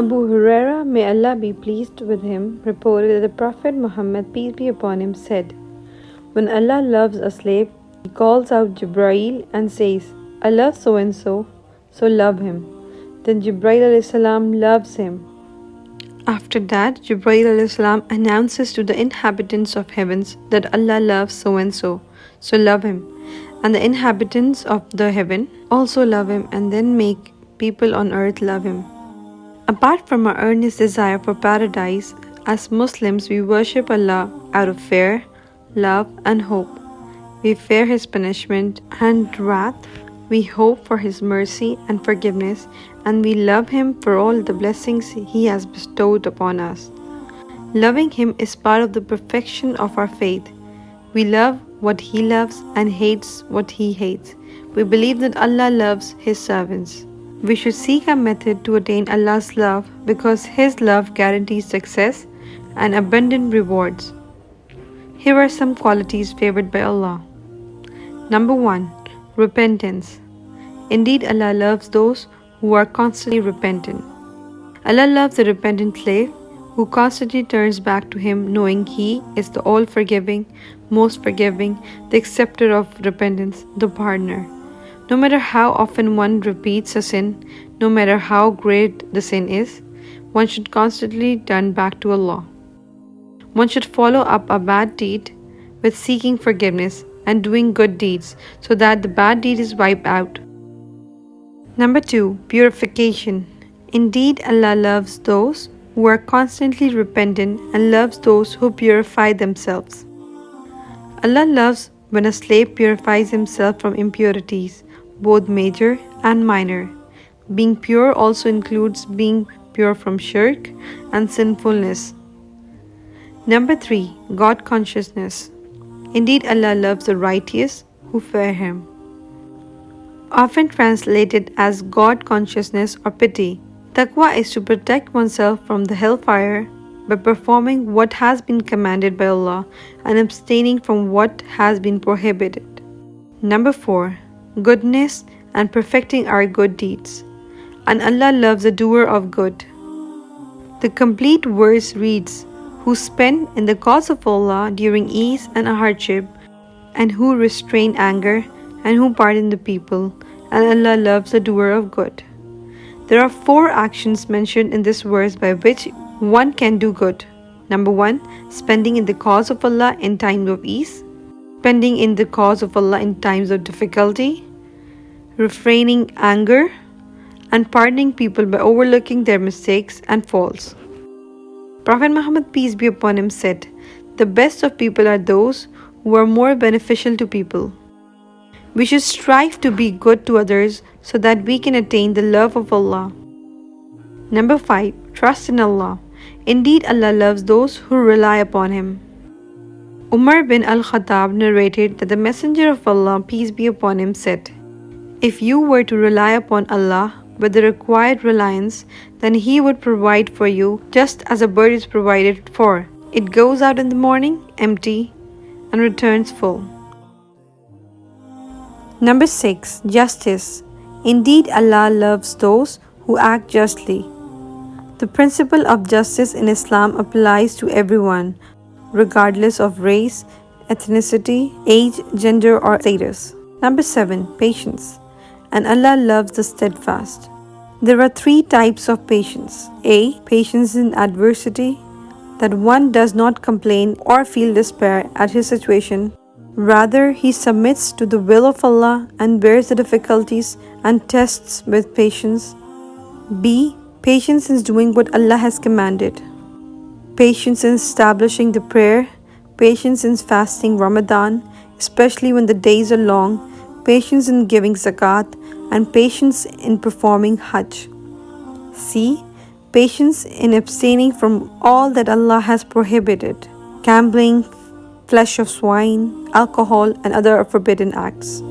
Abu Huraira, may Allah be pleased with him, reported that the Prophet Muhammad, peace be upon him, said, "When Allah loves a slave, He calls out Jibreel and says, 'I love so and so, so love him.' Then Jibreel alayhi salam loves him. After that, Jibreel alayhi salam announces to the inhabitants of heavens that Allah loves so and so, so love him. And the inhabitants of the heaven also love him, and then make people on earth love him. Apart from our earnest desire for paradise, as Muslims we worship Allah out of fear, love and hope. We fear His punishment and wrath, we hope for His mercy and forgiveness, and we love Him for all the blessings He has bestowed upon us. Loving Him is part of the perfection of our faith. We love what He loves and hates what He hates. We believe that Allah loves His servants. We should seek a method to attain Allah's love because His love guarantees success and abundant rewards. Here are some qualities favored by Allah. Number 1. Repentance. Indeed, Allah loves those who are constantly repentant. Allah loves a repentant slave who constantly turns back to Him, knowing He is the all-forgiving, most forgiving, the acceptor of repentance, the pardoner. No matter how often one repeats a sin, no matter how great the sin is, one should constantly turn back to Allah. One should follow up a bad deed with seeking forgiveness and doing good deeds so that the bad deed is wiped out. Number 2. Purification. Indeed, Allah loves those who are constantly repentant and loves those who purify themselves. Allah loves when a slave purifies himself from impurities, both major and minor. Being pure also includes being pure from shirk and sinfulness. Number 3. God consciousness. Indeed, Allah loves the righteous who fear Him. Often translated as God consciousness or pity, taqwa is to protect oneself from the hellfire by performing what has been commanded by Allah and abstaining from what has been prohibited. Number 4. Goodness and perfecting our good deeds. And Allah loves a doer of good. The complete verse reads, "Who spend in the cause of Allah during ease and hardship, and who restrain anger, and who pardon the people, and Allah loves the doer of good." There are 4 actions mentioned in this verse by which one can do good. Number 1. Spending in the cause of Allah in times of ease. Spending in the cause of Allah in times of difficulty. Refraining anger. And pardoning people by overlooking their mistakes and faults. Prophet Muhammad, peace be upon him, said, "The best of people are those who are more beneficial to people." We should strive to be good to others so that we can attain the love of Allah. Number 5. Trust in Allah. Indeed, Allah loves those who rely upon Him. Umar bin al-Khattab narrated that the Messenger of Allah, peace be upon him, said, "If you were to rely upon Allah with the required reliance, then He would provide for you just as a bird is provided for. It goes out in the morning empty and returns full." Number 6. Justice. Indeed, Allah loves those who act justly. The principle of justice in Islam applies to everyone, regardless of race, ethnicity, age, gender, or status. Number 7. Patience. And Allah loves the steadfast. There are 3 types of patience. A. Patience in adversity, that one does not complain or feel despair at his situation. Rather, he submits to the will of Allah and bears the difficulties and tests with patience. B. Patience in doing what Allah has commanded. Patience in establishing the prayer. Patience in fasting Ramadan, especially when the days are long. Patience in giving zakat, and patience in performing Hajj. C. Patience in abstaining from all that Allah has prohibited: gambling, flesh of swine, alcohol, and other forbidden acts.